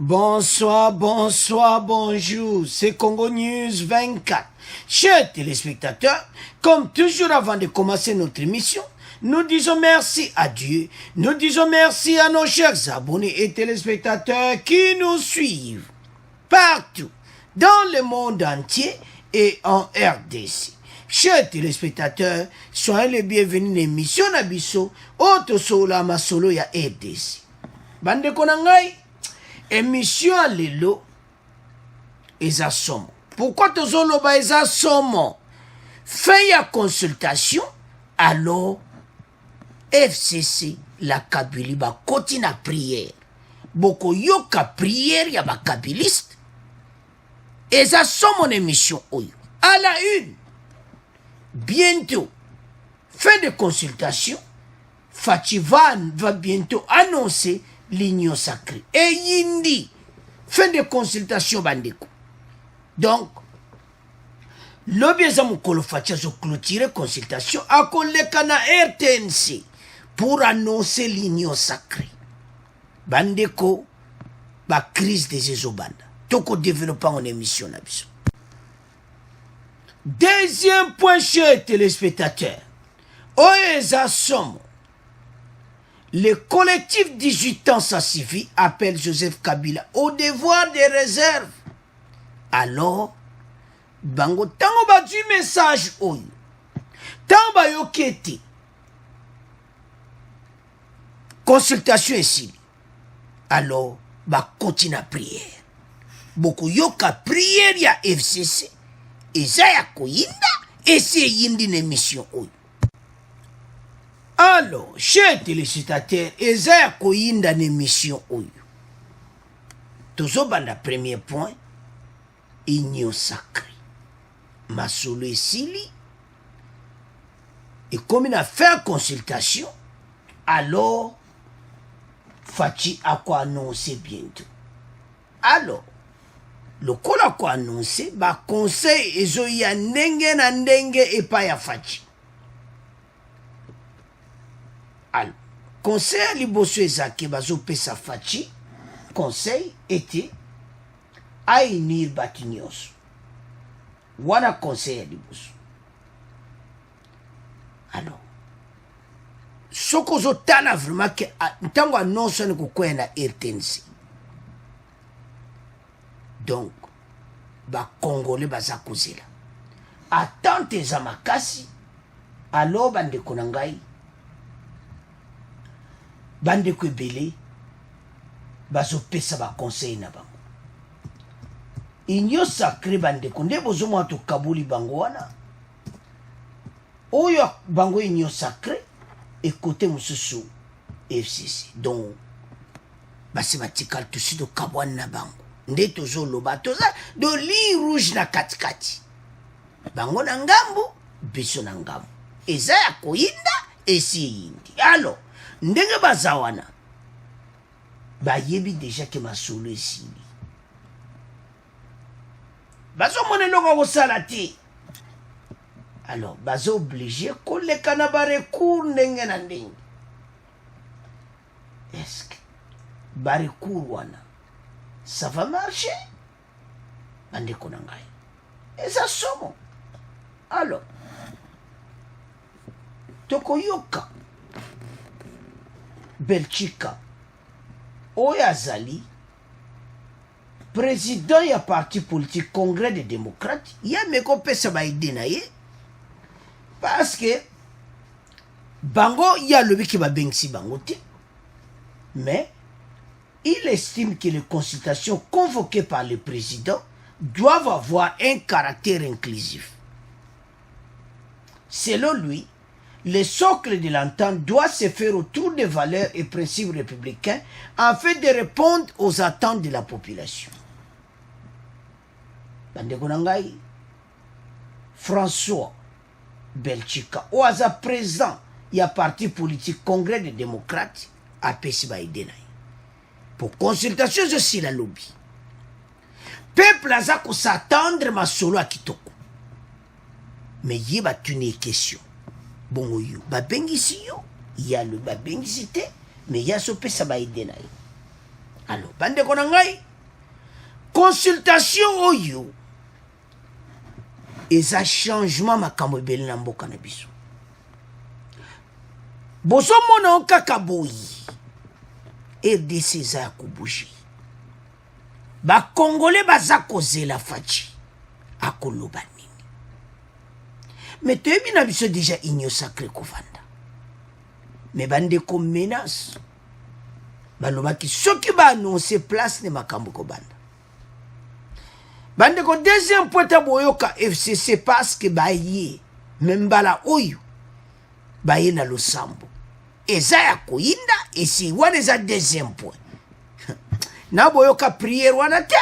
Bonsoir, bonsoir, bonjour, c'est Congo News 24. Chers téléspectateurs, comme toujours avant de commencer notre émission, nous disons merci à Dieu, nous disons merci à nos chers abonnés et téléspectateurs qui nous suivent partout, dans le monde entier et en RDC. Chers téléspectateurs, soyez les bienvenus à l'émission Nabiso, Auto Sola Masolo ya RDC. Bande konangai, émission à l'élo, eza somo. Pourquoi tozoloba eza somo? Fin ya consultation, alors FCC la Kabylie ba koti na prière. Boko yoka prière ya ba kabiliste. Eza somo émission oyo. À la une, bientôt, fin de consultation, Fativan va bientôt annoncer l'union sacrée. Et Yindi, fin de consultation bandeko. Donc, l'obéza mukolo fatia zo clôturer consultation à kolekana RTNC pour annoncer l'union sacrée. Bandeko, ba crise des ezobanda. Toko développant en émission nabiso. Deuxième point, chers téléspectateurs. Oeza Somo. Le collectif 18 ans sans suivi appelle Joseph Kabila au devoir des réserves. Alors, bango tango ba du message oyo. Tango ba yokete. Consultation ici. Alors, ba continue à prière. Beaucoup yoka prière ya FCC. Eza ya koyinda et c'est yindi l'émission oyo. Alors, chers téléspectateurs, eza ya koyinda l'émission oyo. Tozobanda premier point, union sacrée. Masolo esili. Et comme il a fait consultation, alors, Fachi a quoi annoncer bientôt. Alors, le kola ko annoncé, ba conseil ezo ya ndenge na ndenge epa ya Fachi. Alors, conseil liboso ezaki bazo pesa Fachi, conseil était à unir Batinios. Wana conseil liboso. Alors, sokozo tala vraiment que ntango annonce ne kokwena RTNC. Donc, ba Congolais baza kozela. Attente za makasi, alors bande konangai, bande ko ebele, bazo pesa ba conseil na bango. Union sacrée bande konde bozo mwa to kabuli bango wana. Oyo bango union sacrée et côté mususu FCC. Donc, basi batikal tusi do kabwana na bango. Nde tozo loba toza do ligne rouge na katikati. Bango na ngambu, biso na ngambu. Eza ya koyinda, esi yindi. Alors, ndenge bazawana, bayebi déjà ke masolo esili. Bazo monelonga kosala te. Alors, bazo obligé koleka na ba recours ndenge na ndenge. Est-ce que ba recours wana ça va marcher? Bande konangai. Et ça somo. Alors, Tokoyoka, Belchika, Oyazali, président ya parti politique Congrès des démocrates, ya meko pesa ba idenaye, parce que bango ya lobi ki ba bengsi bango te, mais il estime que les consultations convoquées par le président doivent avoir un caractère inclusif. Selon lui, le socle de l'entente doit se faire autour des valeurs et principes républicains afin de répondre aux attentes de la population. Bandekonangai, François Belchika, au hasard présent, il y a parti politique Congrès des démocrates à Pesiba Idenai. Pour consultation, je suis la lobby. Peuple a ko s'attendre ma solo à Kitoko. Mais il y a une question. Bon, yo, ba bengisi yo, il y a le ba bengisi te, mais il y a ce pesa ba idena. Alors, bande konangai, consultation oyo eza changement makambo ebele na mboka na biso bozomona kaka boyi RDC eza ya kobouge bakongole baza kozela faci akoloba nini me toyebi na biso deja union sacré kovanda me bandeko menace balobaki soki baannonce place ne makambo kobanda bandeko deuxième point boyoka FCC parce que baye membala oyo baye na losambo eza ya koyinda esi wana eza deuxième point na boyoka prière wana te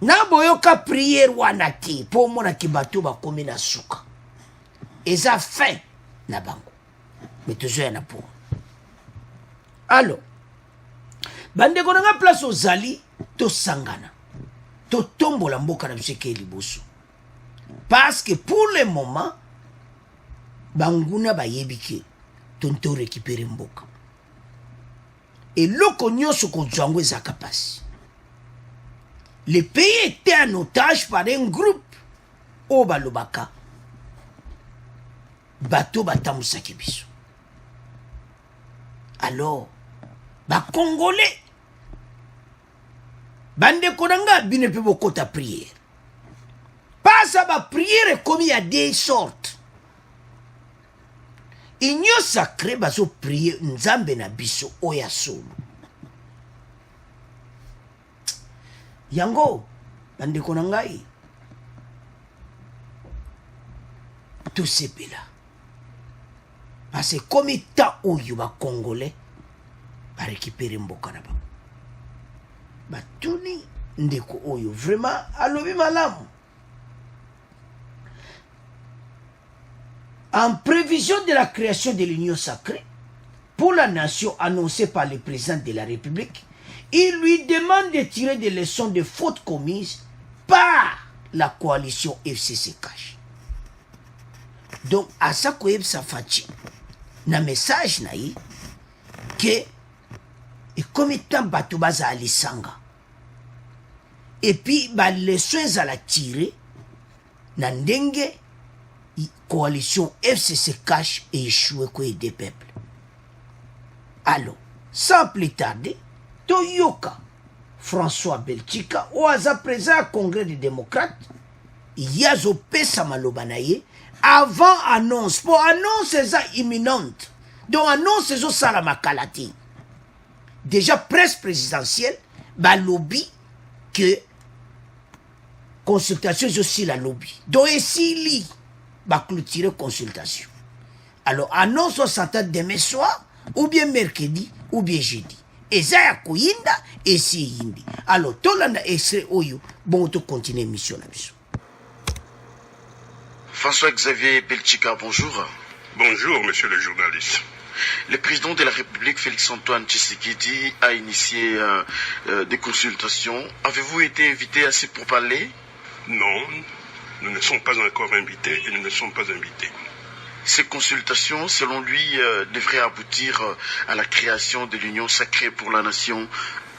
na boyoka prière wana te po omonaki bato bakomi na suka eza fin na bango me tozoya na po alors bandeko nanga place ozali tosangana totombola mboka na biso eke liboso parce que pour le moment banguna bayebi ke tonto récupérer mboka eloko nyonso kozwa yango ezaka pasi le pays était en otage par un groupe oyo balobaka bato batambusaki biso alors bacongolais bandeko na nga bino mpe bokota prière pasa baprière ekomi ya deux sortes union sacré bazoprier nzambe na biso oyo ya solo yango bandeko na ngai tosepela parce que komi ta oyo bacongolais barécupere mboka na bango batuni ndeko oyo vraiment alobi malamu en prévision de la création de l'union sacrée pour la nation annoncée par le président de la République, il lui demande de tirer des leçons de fautes commises par la coalition FCC Cash. Donc, à ça que ça fait na message naï que et comme étant bateau baza alisanga et puis ba leçons à la tirer na ndenge coalition FCC Cash et échoué quoi des peuples. Alors, sans plus tarder, Toyoka François Belchika ou à présent au Congrès des démocrates, Yazo Pesa Malobanaye avant annonce pour annonce ça imminente. Donc annonce ça salamakalati. Déjà presse présidentielle, ba lobby que consultation aussi la lobby. Donc ici li ba clôturer consultation. Alors annonce au centre demain soir ou bien mercredi ou bien jeudi. Et ça ya koyinda et si yindi. Alors tolanda extrait oyo bon to continuer mission la biso. François-Xavier Belchika, bonjour. Bonjour, monsieur le journaliste. Le président de la République, Félix-Antoine Tshisekedi, a initié des consultations. Avez-vous été invité à ces pourparlers? Non, nous ne sommes pas encore invités et nous ne sommes pas invités. Ces consultations, selon lui, devraient aboutir à la création de l'Union sacrée pour la nation.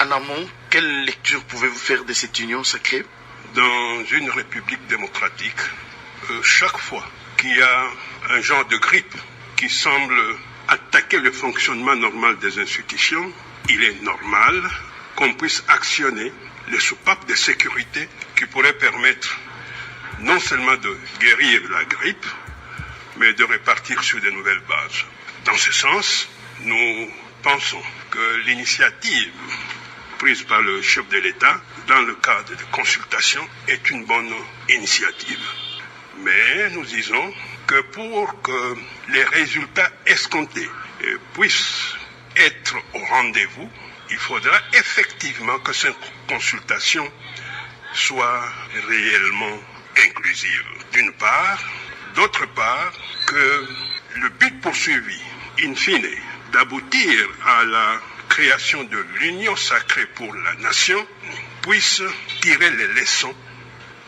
En amont, quelle lecture pouvez-vous faire de cette Union sacrée? Dans une république démocratique, chaque fois qu'il y a un genre de grippe qui semble attaquer le fonctionnement normal des institutions, il est normal qu'on puisse actionner les soupapes de sécurité qui pourraient permettre non seulement de guérir la grippe, mais de repartir sur de nouvelles bases. Dans ce sens, nous pensons que l'initiative prise par le chef de l'État dans le cadre de consultation est une bonne initiative. Mais nous disons que pour que les résultats escomptés puissent être au rendez-vous, il faudra effectivement que cette consultation soit réellement inclusive, d'une part. D'autre part, que le but poursuivi, in fine, d'aboutir à la création de l'Union sacrée pour la nation, puisse tirer les leçons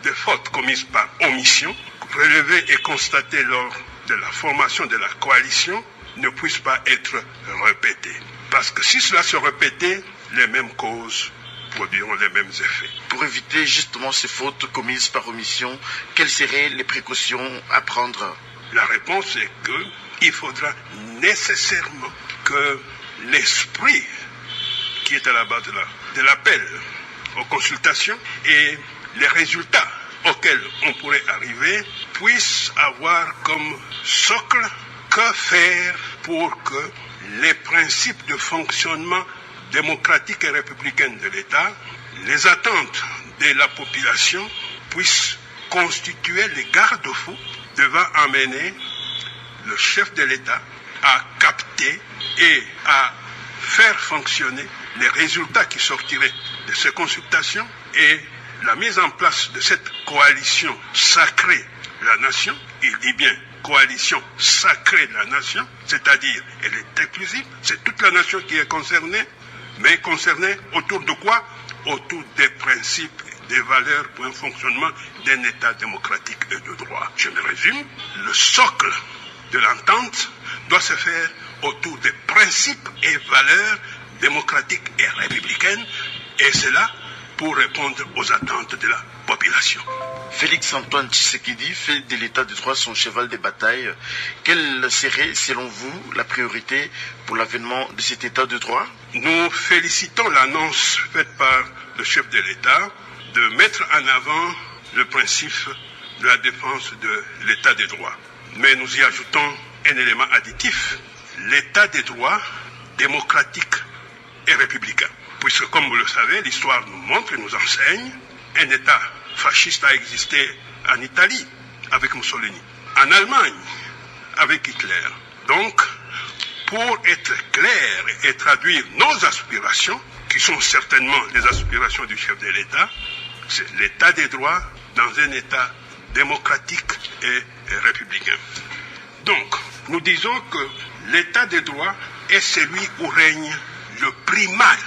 des fautes commises par omission, relevées et constatées lors de la formation de la coalition, ne puissent pas être répétées. Parce que si cela se répétait, les mêmes causes produiront les mêmes effets. Pour éviter justement ces fautes commises par omission, quelles seraient les précautions à prendre? La réponse est qu'il faudra nécessairement que l'esprit qui est à la base de l'appel aux consultations et les résultats auxquels on pourrait arriver puissent avoir comme socle que faire pour que les principes de fonctionnement démocratique et républicain de l'État, les attentes de la population puissent constituer les garde-fous devant amener le chef de l'État à capter et à faire fonctionner les résultats qui sortiraient de ces consultations et la mise en place de cette coalition sacrée de la nation, il dit bien coalition sacrée de la nation, c'est-à-dire elle est inclusive, c'est toute la nation qui est concernée, mais concernée autour de quoi? Autour des principes, des valeurs pour un fonctionnement d'un État démocratique et de droit. Je me résume, le socle de l'entente doit se faire autour des principes et valeurs démocratiques et républicaines, et cela pour répondre aux attentes de la population. Félix Antoine Tshisekedi fait de l'état de droit son cheval de bataille. Quelle serait, selon vous, la priorité pour l'avènement de cet état de droit? Nous félicitons l'annonce faite par le chef de l'État de mettre en avant le principe de la défense de l'état de droit. Mais nous y ajoutons un élément additif, l'état de droit démocratique et républicain. Puisque, comme vous le savez, l'histoire nous montre et nous enseigne, un État fasciste a existé en Italie avec Mussolini, en Allemagne avec Hitler. Donc, pour être clair et traduire nos aspirations, qui sont certainement les aspirations du chef de l'État, c'est l'état des droits dans un État démocratique et républicain. Donc, nous disons que l'état des droits est celui où règne le primat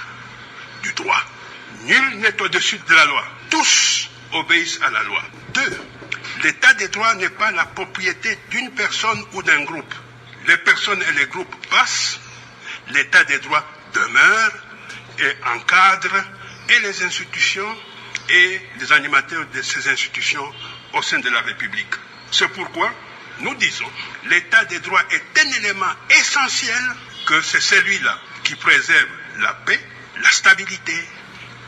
du droit. Nul n'est au-dessus de la loi. Tous obéissent à la loi. 2. L'état des droits n'est pas la propriété d'une personne ou d'un groupe. Les personnes et les groupes passent, l'état des droits demeure et encadre et les institutions et les animateurs de ces institutions au sein de la République. C'est pourquoi nous disons l'état des droits est un élément essentiel, que c'est celui-là qui préserve la paix, la stabilité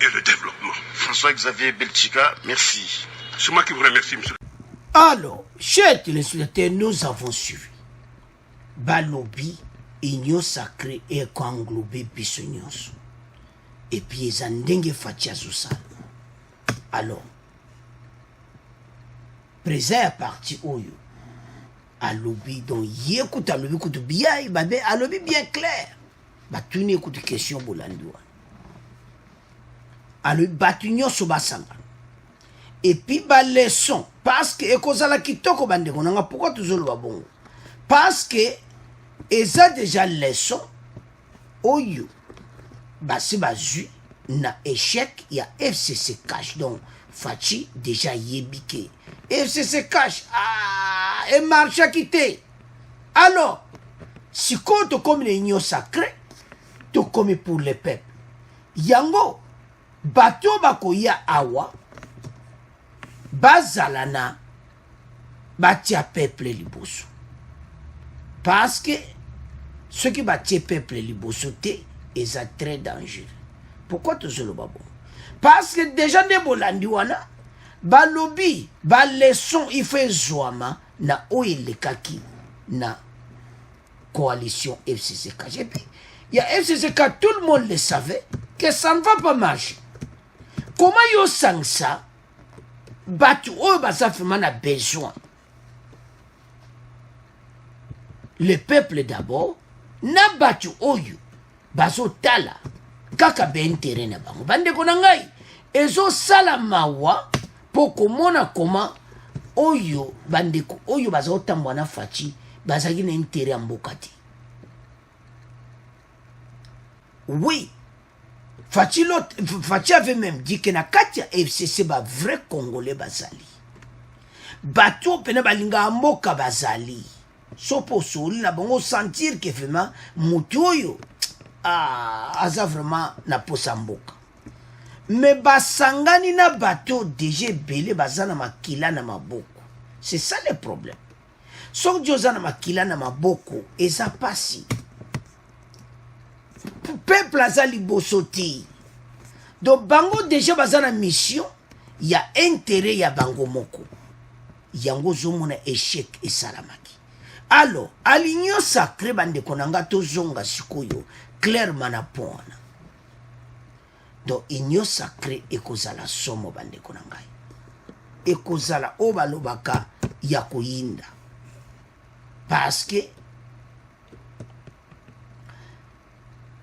et le développement. François-Xavier Belchika, merci. C'est moi qui vous remercie, monsieur. Alors, chers téléspectateurs, nous avons suivi. Balobi, Union sacrée et englobé Bissonioso. Et puis, ils ont dengue fatia Zoussal. Alors, présent à parti Oyo. Alobi, donc, yécoute, alobi, écoute bien, alobi bien clair. Bah, tu n'écoutes question Bolandoua. Alobi, batunyo sobasanga. Et puis, bah, leçon. Parce que, et cause à la kitoko bande, on a pourquoi toujours le bon. Parce que, et ça déjà leçon, Oyo, bah, c'est bah, na échec, il y a FCC cash. Donc, Fachi, déjà yébike. FCC cash, et marche à quitter. Alors, si compte comme l'union sacrée, tout comme pour le peuple. Yango, bateau bakoya awa, bazalana, batia peuple liboso. Parce que, ceux qui batia peuple liboso, c'est très dangereux. Pourquoi tout le bon? Parce que déjà des bolandiwana, balobi, leçon, il fait zoama, na oilekaki, na coalition FCCK. Et puis, il y a FCCK, tout le monde le savait, que ça ne va pas marcher. Comment yo sang ça? Batu oyo basa vraiment a besoin. Le peuple d'abord, na batu oyo, baso tala, kaka ben terrain na bango. Bande konangai, ezo sala mawa, poko mona koma, oyo, bande ko, oyo baso tambwana fachi, basaki na intérêt en bokati. Oui, Fachi avait même dit que na Katia FCC ba vrai Congolais bazali. Bato pena balinga mboka bazali. Sopo soli na bongo sentir que vraiment mutoyo aza vraiment na posa mboka. mais basangani na bato déjà belé bazana makila na maboko. C'est ça le problème. Sok diozana makila na maboko eza pasi. Peuple azali bosoti. Donc bango déjà bazana mission, il y a intérêt ya bango moko. Yango zomona échec et salamaki. Alors, à l'union sacrée bande konanga tozonga sikoyo clairement na pona. Donc union sacrée ekozala somo bande konanga. Ekozala obalobaka ya koyinda. Parce que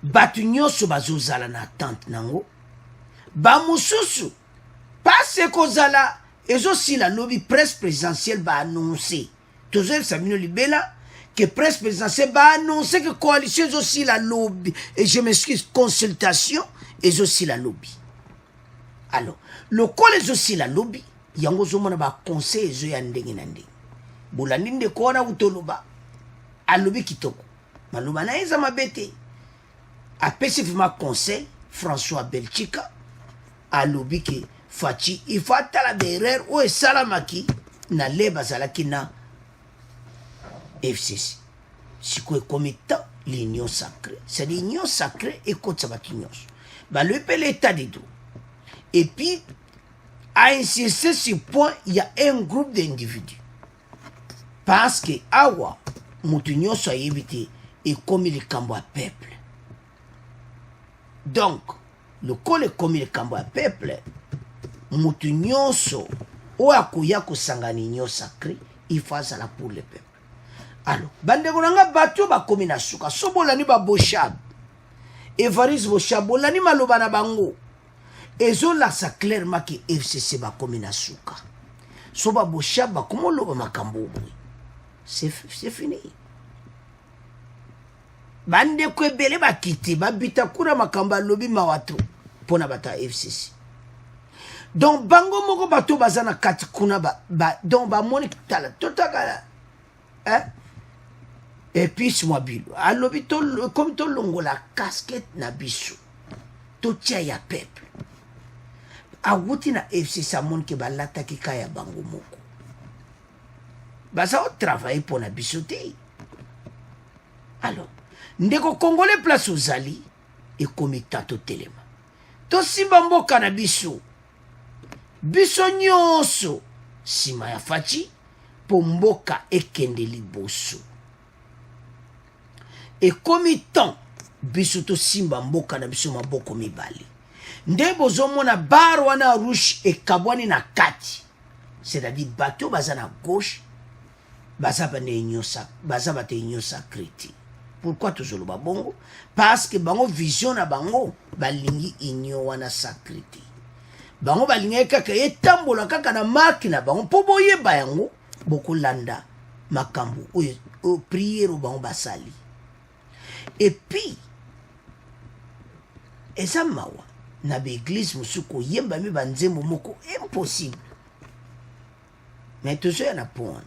batu nyonso bazozala na tante nango ba mususu parce kozala ezosi la lobby presse présidentielle ba annoncer toujours Sabino Libela que presse présidentielle ba annoncer que coalition ezosi la lobby et je m'excuse consultation ezosi la lobby. Alors le col ezosi la lobby yango zomona ba conseil ezo ya ndenge na ndenge bolandi nde kona utoloba alobi kitoko maloba na eza mabete apesifima conseil François Belchika alobi ke fachi il faut atala derrière ou esalamaki na leba zalaki na FCC siko comité l'union sacrée c'est l'union sacrée et kotsa batinyoso ba le pe l'état de droit et puis à insister sur point il y a un groupe d'individus parce que awa mutu nyonso ayebite et comme le kambo à peuple. Donc, le col comme le cambo à peuple, mutu nyonso, ou akuya kusangani nyo sacré, il faut ça là pour le peuple. Alors, bande konanga bato ba komi na suka, sobola ni ba boshab. Evaris boshab, bola ni maloba na bango. Ezo la sa clairement que FCC ba komi na suka. Soba boshab ba komo loba makambo. C'est fini. Bande kwe bele ba kiti ba bitakura makamba lobi mawatro pona bata FCC. Donc bango moko bato bazana kati kuna donc ba moni tala totaka hein et puis moi bilo alobi to comme to longo la casquette na biso to tia ya peuple awuti na FCC amon ke balata ki kaya bango moko basa o travailler pour na biso te. Alors ndeko congolais place ozali et komita to telema to simba mboka na biso nyonso sima ya fachi po mboka ekende liboso et komitan biso to simba mboka na biso maboko mibali nde bozomona bar wana rouge ekabwani na kati c'est-à-dire bato baza na gauche baza ba te union sacrée. Pourquoi toujours le bongo? Parce que bango vision na bango balingi union wana sacrité. Bango balingi kaka etambola kaka na marque na bango po boye bayango boko landa makambo o prière o bango basali. Et puis eza mawa na be église musuko yemba mi banzembo moko impossible. Mais toujours na point.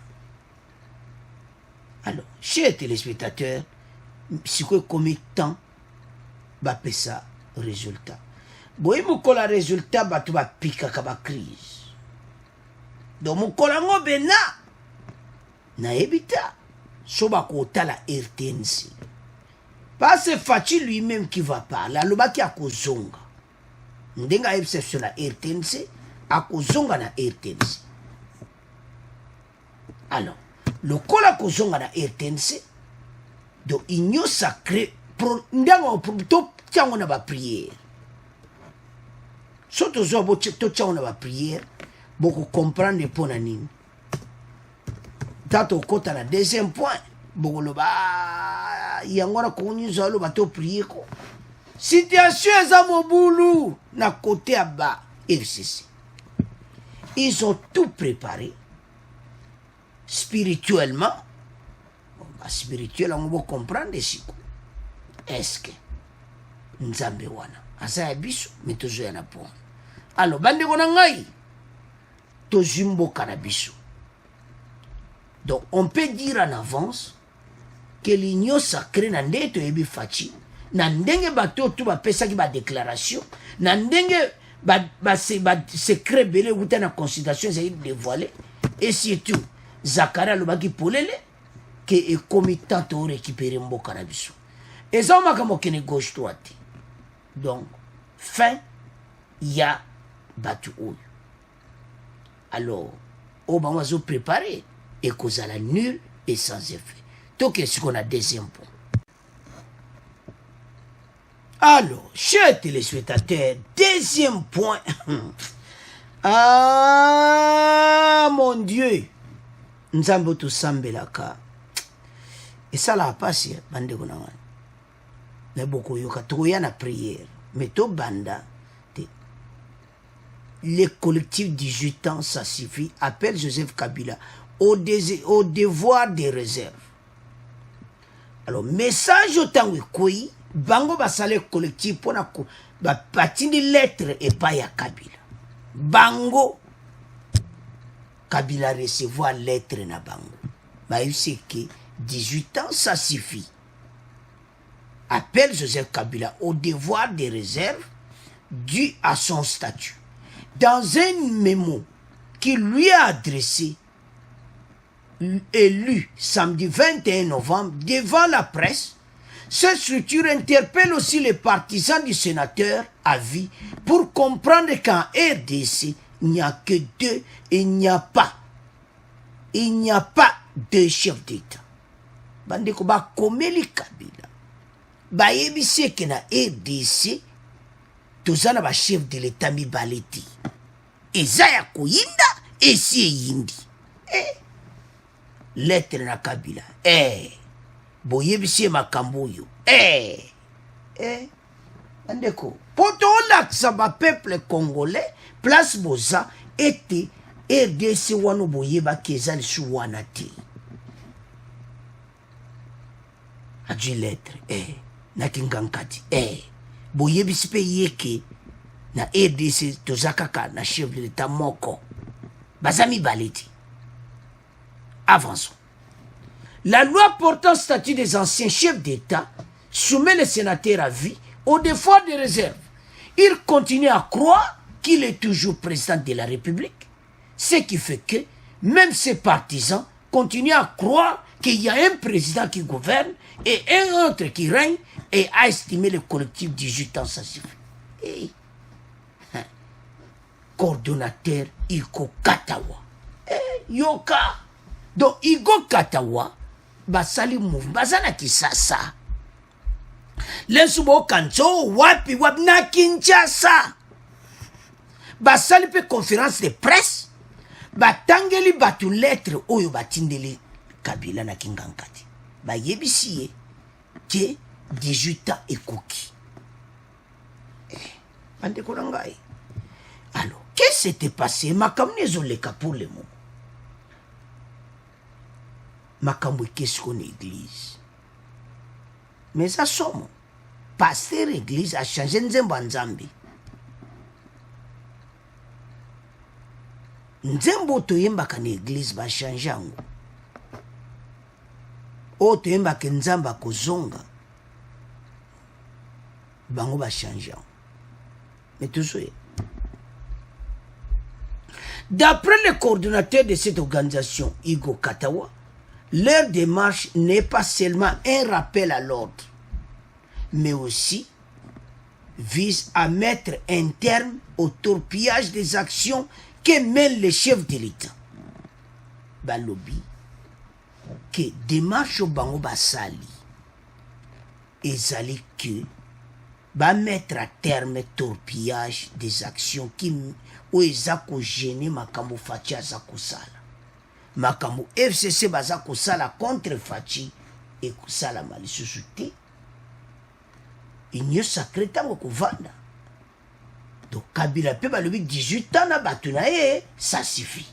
Alors, chers téléspectateurs, si vous avez temps, vous avez ça résultat. Si vous avez un résultat, vous avez piqué une crise. Donc, vous avez un na ebita. So ba kota la RTNC. Pas c'est Fachi lui-même qui va parler. Aloba ki akozonga. Ndenga exception na RTNC, akozonga na RTNC. Alors, le col akozonga na RTNC, donc union sacrée pour ndango to tiango na ba prière. Soto zo bo to tiango na ba prière, boko comprendre pona nini. Tato kota na deuxième point, boko lo ba yangora ko nyi zo lo ba to prier ko. Situation eza mobulu na côté à bas FCC. Ils ont tout préparé spirituellement. Spirituel on va comprendre ici. Est-ce que nzambe wana asa biso metozo ya na po. Alors bande kona ngai to jimbo kanabiso. Donc on peut dire en avance que l'union sacrée na ndeto ebi fachi na ndenge bato tu ba pesa ki ba déclaration na ndenge secret belé ou dans la consultation c'est dévoilé et surtout Zakara lobaki polele que est committant to récupérer mboka na biso et ça makambo kene gauche droite donc fin ya batu oyo alors au moment où préparé et cause à la nul et sans effet donc qu'est-ce qu'on a deuxième point. Alors, chers téléspectateurs, deuxième point. Ah, mon Dieu. Nzambo to sambelaka. Et ça l'a passé, bande konawan. Mais beaucoup yoka toya na prière. Mais to banda, les collectifs 18 ans, ça suffit. Appelle Joseph Kabila au devoir des réserves. Alors, message autant que bango basale collectif pour na batindi lettre et pas ya Kabila. Bango Kabila recevoir lettre na bango. Bah il sait que 18 ans ça suffit. Appelle Joseph Kabila au devoir des réserves dû à son statut. Dans un mémo qu'il lui a adressé et lu samedi 21 novembre devant la presse, cette structure interpelle aussi les partisans du sénateur à vie pour comprendre qu'en RDC, il n'y a que deux, il n'y a pas deux chefs d'État. Bandeko ba komeli Kabila. Ba yebise que na RDC, tozana ba chef de l'État mi baleti. Ezaya koyinda, esi yindi. Lettre na Kabila. Boyebisi makambo yo. Andeko. Poto laksa ba peuple congolais, place boza, ete RDC wano boyeba kezali su wana te. Adji lettre. Na kingankati. Boyebisi pe yeke na RDC tozakaka na chef de l'État moko. Bazami baleti. Avançons. La loi portant statut des anciens chefs d'État soumet les sénateurs à vie au devoir de réserve. Il continue à croire qu'il est toujours président de la République, ce qui fait que même ses partisans continuent à croire qu'il y a un président qui gouverne et un autre qui règne et à estimer le collectif 18 ans, ça suffit. Coordonnateur Iko Katawa. Yoka. Donc, Igo Katawa, basali mouvement, basana kisasa. Lensubo kancho, wapi na Kinshasa. Basali pe conférence de presse, batangeli batu lettre oyo batindeli Kabila na kingankati. Ba yebisiye, ke 18 ans ekoki. Bande korangai. Alors, qu'est-ce qui s'était passé? Makamnezo leka pour le moment. Makambo qu'est-ce qu'on église. Mais ça somme. Pasteur église a changé nzembo nzambi. Nzembo toyemba kan église ba changer ango. O toyemba ke nzamba kozonga. Bango ba changer. Mais toujours. D'après le coordonnateur de cette organisation, Igo Katawa, leur démarche n'est pas seulement un rappel à l'ordre, mais aussi vise à mettre un terme au torpillage des actions que mènent les chefs de l'État. Balobi, que démarche au bango basali, et zali que va mettre à terme torpillage des actions qui ou ezako gêner makambo Fachi azakosala. Makambo FCC bazakosala contre Fachi et kusala malisusu te. Union sacrée tango kovanda. Donc Kabila pe balobi 18 ans na batu na ye, ça suffit.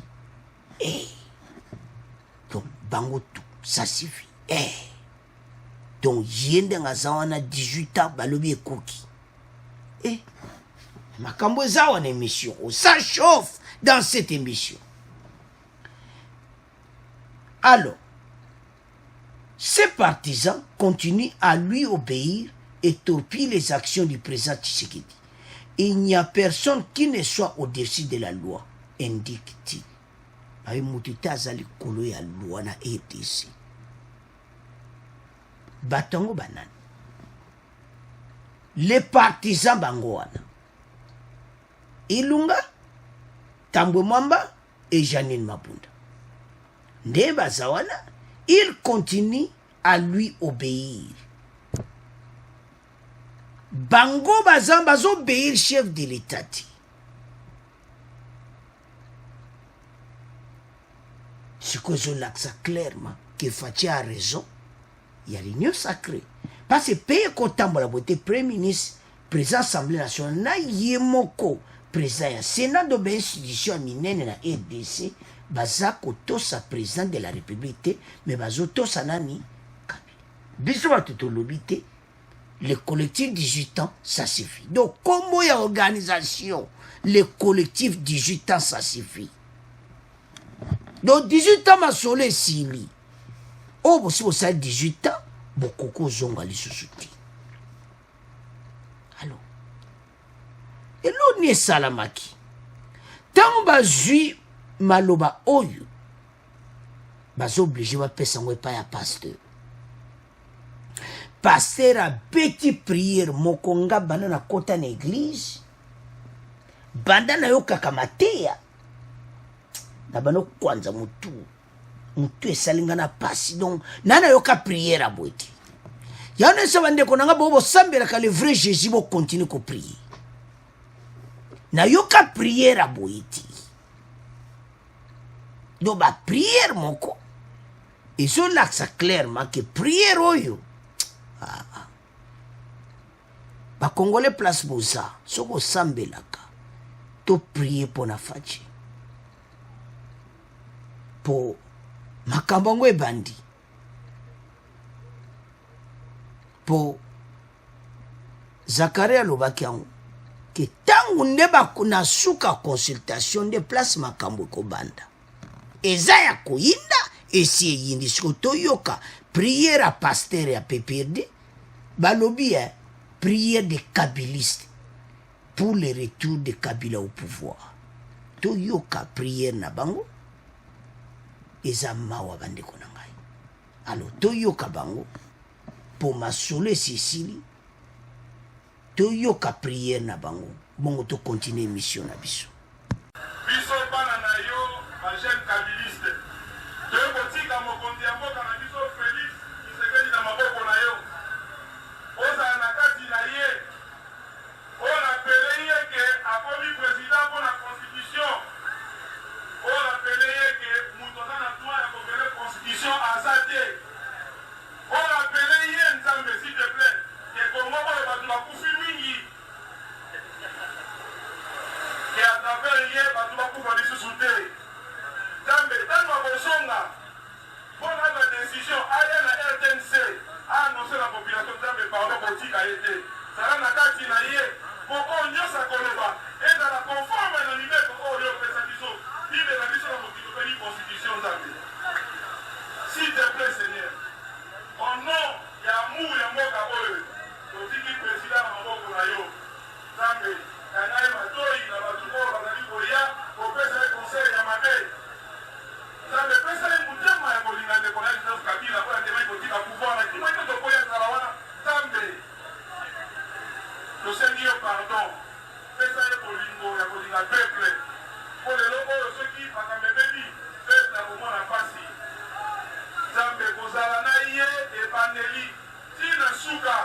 Donc bango tout, ça suffit. Donc yende ngazawana 18 ans balobi ekoki. Makambo eza en émission, ça chauffe dans cette émission. Alors, ces partisans continuent à lui obéir et torpillent les actions du président Tshisekedi. il n'y a personne qui ne soit au-dessus de la loi, indique-t-il. Aïe moutita azali kolo ya loi na RDC. Batongo banane. Les partisans bangoana. Ilunga, Tambwe Mwamba et Janine Mapunda. Ndeba Zawana, il continue à lui obéir. Bango bazan bazo obéir chef de l'État. Ce que je l'axe clairement, que Fatia a raison, il y a l'union sacrée. Parce que pays kotambo la beauté, Premier ministre, président de l'Assemblée nationale, na yemoko, président, Sénat de l'institution minene na RDC, bazako tosa président de la République, mais bazo tosa nani, Biswa tutolobite, le collectif 18 ans, ça suffit. Donc, comment il y a organisation, le collectif 18 ans, ça suffit. Donc, 18 ans, ma solé, sili. Oh, si vous savez 18 ans, beaucoup zonga les sociétés. Alors, et l'on est salamaki. Tant ba zui maloba oyo, bazo obligé wa pesa ngwe pa ya pasteur. Pasteur a petit prière mokonga bana na kota na église. Banda na yo kakamatea. Na bano kwanza mutu. Mutu esalinga na pasi donc nana yo ka prière a boiti. Yana sa bande ko nanga bobo sambela ka le vrai Jésus bo continue ko prier. Na yo ka prière a boiti. Donc ba prière moko. Et so l'axe clairement que prière oyo ba Congolais place boza soko sambelaka to prier pour na fachi pour makambo ngo ebandi pour Zakaria lobaki yango ke tangu nde bakuna suka consultation de place makambo ko banda eza ya koyinda esi eyindi siko toyoka prière à pasteur et à PPRD balobi prière des kabylistes pour le retour de Kabila au pouvoir toyoka prière na bango eza mawa bandeko na ngai alors toyoka bango pour masole Sicile toyoka prière na bango bongo to continuer mission na biso biso bana na yo ma jeune kabiliste toyoko tika mokonzi ya mboka na biso Félix Tshisekedi na maboko na yo ozala na kati na ye oyo napele ye ke akomi président mpo na constitution oyo napele ye ke moto aza na droit ya kokele constitution aza te oyo napele ye nzambe s'il te plaît ke kongo oyo bato bakufi mingi ke à travers ye bato bakufa lisusu te nzambe ntango akozonga mpo na la décision aya na RTNC annoncer la population nzambe pardon kotika ye te zala na kati na ye mpo oyo nyonso akoloba ezala conforme na mibeko oyo opesa biso bible na biso na mokili opeli constitution nzambe s'il te plaît seigneur au nom ya amour ya mboka oyo totiki président na maboko na yo nzambe kangai matoi na bato oyo bazali koya kopesa ye conseil ya mabe nzambe pesa ye motema ya kolinga ndeko na Joseph Kabila oyo andemai kotika pouvoir na kima ino tokoya nzala wana nzambe tosengi yo pardon pesa ye bolingo ya kolinga peuple mpo lelo oyo soki makambo ebebi peuple akomona mpasi nzambe kozala na ye ebandeli ntina suka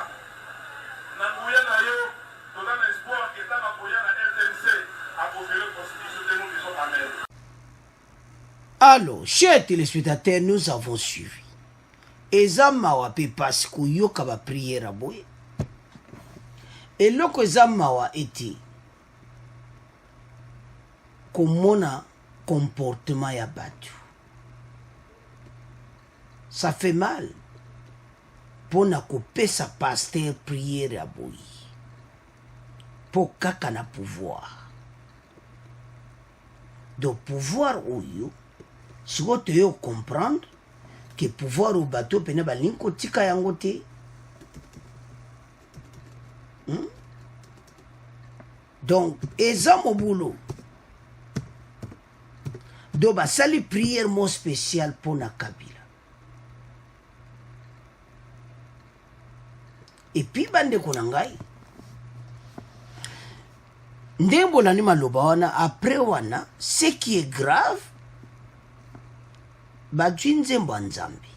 na nguya na yo toza na espoir ke ntango akoya na RTNC akofele constitution te nous disons amen. Alors, chers téléspectateurs, nous avons suivi. Ezamawa pe parce que yoka ba prière à boye. Et loko ezamawa était komona comportement ya batu. Ça fait mal. Pour na couper sa pasteur prière à boye. Pour kaka na pouvoir. Donc pouvoir oyo si vous devez comprendre que pouvoir au bateau pene balinko tika yango te Donc eza mon boulot do basali prière mo spécial pour na Kabila. Et puis bande kona ngai ndembo nani maloba wana après wana ce qui est grave badwi nzembo ya Nzambe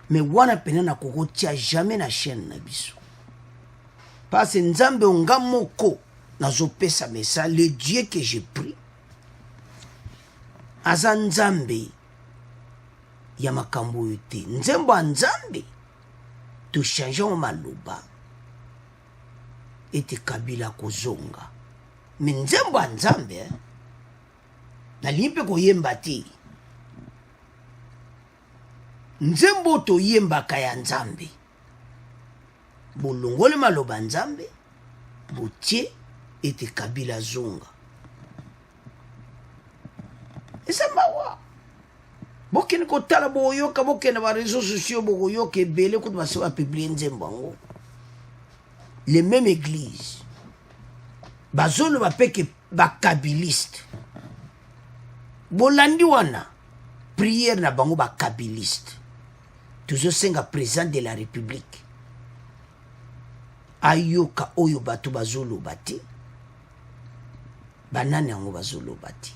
mais wana pena na kokotia jamais na chaîne na biso parce que Nzambe onga moko nazopesa mesa le Dieu que j'ai pris aza Nzambe ya makambo oyo te nzembo ya Nzambe tochangeons maloba ete Kabila kozonga mais nzembo ya Nzambe nalingi mpe koyemba te nzembo toyembaka ya Nzambe bolongole maloba Nzambe botie ete Kabila zonga eza mawa bokende kotala boyoka bokende ba réseaux sociaux boyoka ebele kutu basi bapiblie nzembo yango les mêmes églises bazoloba peke bakabiliste bolandi wana prière na bango bakabiliste tozosenga président de la république ayoka oyo bato bazoloba te banani yango bazoloba te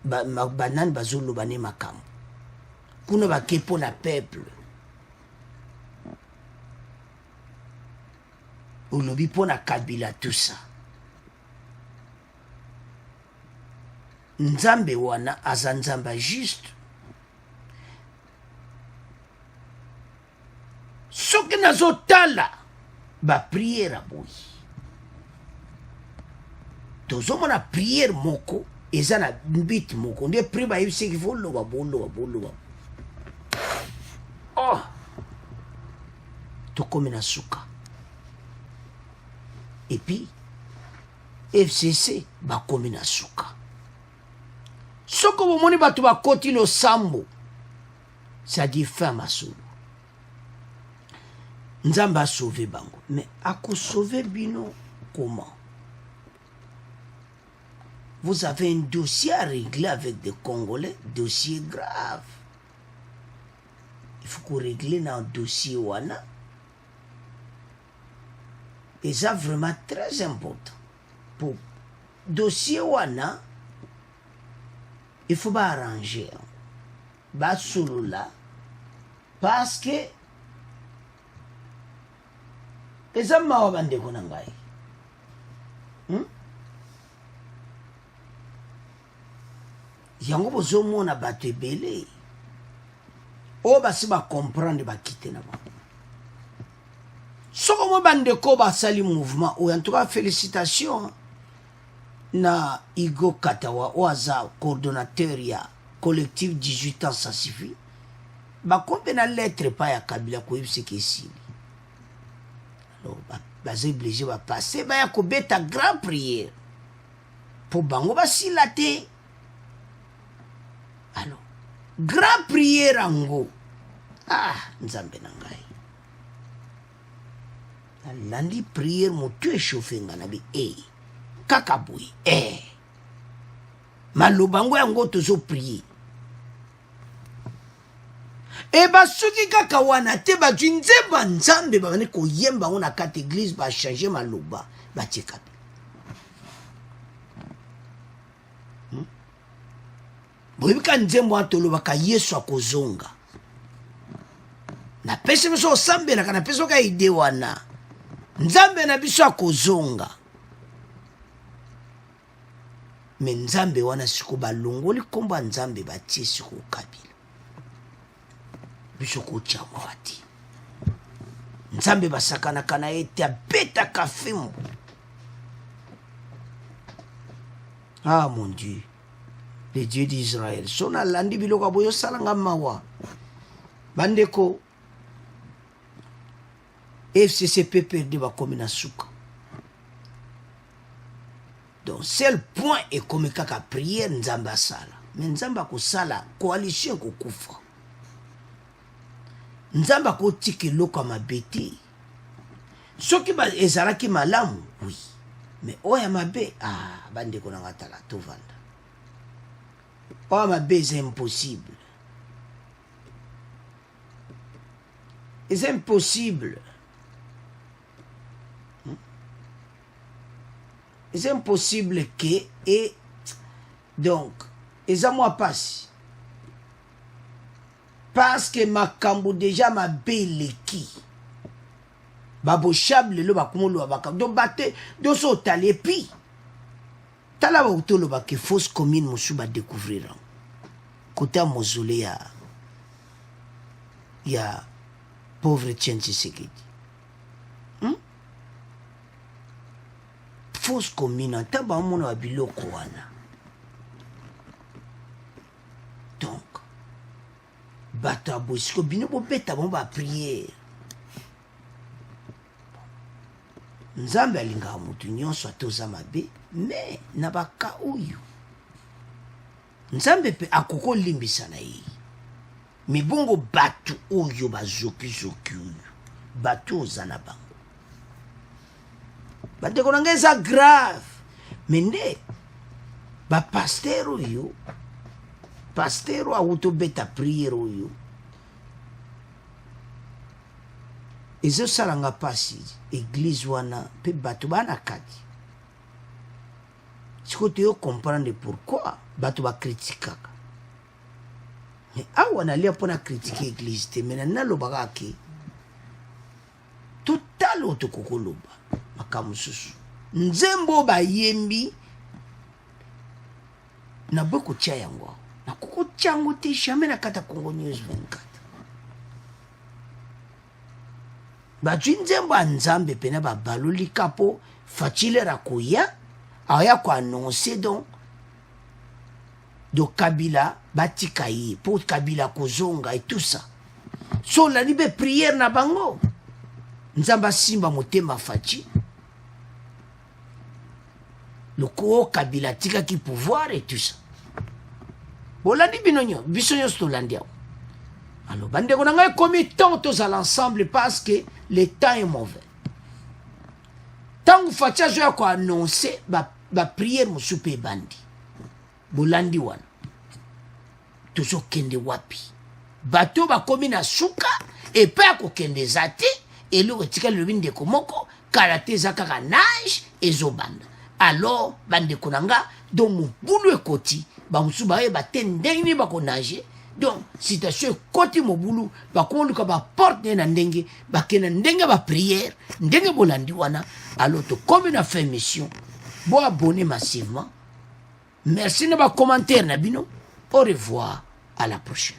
banani bazoloba ne makambo kuna bake mpo na peuple olobi mpo na Kabila tout ça Nzambe wana aza Nzambe juste soki nazotala bapriere boyi tozomona priere moko eza na mbiti moko nde pri bayebiseki foloba boloba oh tokomi na suka et puis FCC bakomi na suka soko bomoni bato bakoti losambo c'est-à-dire fin masolo Nzambe a sauvé bango mais ako sauvé bino comment? Vous avez un dossier à régler avec des Congolais, dossier grave. Il faut qu'on règle dans un dossier wana. Et ça vraiment très important. Pour dossier wana, il faut pas arranger. Ba solo là. Parce que les hommes m'ont abandonné qu'on yango bozomona bato ebele oyo basi bacomprendre bakite na bango soko mo bandeko basali mouvement oyo en tout cas félicitations na Igo Katawa oyo aza coordonnateur ya collectif 18 ans ça suffit bakombe na lettre pa ya Kabila koyebiseki esili alors baza obligé bapase baya kobeta grand prière po bango basila te. Alors, grand prière ango. Ah, Nzambe nangai. Landi prière motu échauffé nganabi. Kakaboui. Malobango yango tozo prier. Basuki kaka wana te ba nzemba Nzambe ba ne ko yemba ona kata église ba changer maloba ba tikapi. Boyebika nzembo atolobaka Yesu akozonga na pese biso osambelaka na pese oka ide wana Nzambe na biso akozonga me Nzambe wana siko balongoli komba Nzambe batie siko Kabila biso kotia mwati Nzambe basakana kana ete abeta kafimbo. Ah mon Dieu, le Dieu d'Israël. Sona landi biloka boyo salanga mawa. Bandeko FCCP perdre ba komina suka. Donc seul point est comme kaka prière Nzamba sala. Mais Nzamba ko sala coalition ko kufa. Nzamba ko tiki loka mabeti. Soki ba ezalaki malamu, oui. mais oya mabe bandeko na ngatala tovanda oya mabe c'est impossible. C'est impossible. C'est impossible que et donc et moi passe parce que makambo déjà ma belle qui babo chable le bakumolo bakam donc batte donc so talepi tala ba utolo ba que fausse commune musu ba découvrir côté mausolée ya pauvre Tshisekedi. Fausse commune en taba mona wa biloko wana. Donc bata bosiko bino bo beta bon ba prière. Nzambe alinga mutu nyonso atoza mabe mais na baka uyu Nzambe pe akoko limbisa na ye. Mibongo batu oyo bazoki oyo batu ozana bango bandeko na ngai eza grave mais nde bapaster oyo paster awutobeta priere oyo ezosalanga mpasi église wana mpe bato bana kati siko toyo comprendre pourquoi bato bakritikaka. Mais awa nalia mpona critiquer église te mena nalobaka ke total otokokoloba makambo susu nzembo bayembi na bwe kotia yango na kokotia yango te jamais na kata Congo News 24 bazwi nzembo ya nzambe pena babaloli kapo facilera koya aya koannonce donc do Kabila batika ye pour Kabila kozonga et tout ça so la libe prière na bango nzamba simba motema faci le ko Kabila tika ki pouvoir et tout ça bolandi binonyo bisonyo stolandia alors bande ko ngai comme tant tous à l'ensemble parce que le temps est mauvais tant faci jo ko annoncer ba prière musupe bandi bolandi wana tozo kende wapi bato bakomi na suka epe akokende za te eloko etikali lobi ndeko moko kala te eza kaka nage ezobanda alors bandeko na nga donc mobulu ekoti bamosusu bayeba te ndenge nini bakonage donc situation ekoti mobulu bakomoluka baporte na ndenge bakenda ndenge bapriere ndenge bolandi wana alors tokomi na fin mission bo abonner massivement. Merci de vos commentaires, Nabino. Au revoir, à la prochaine.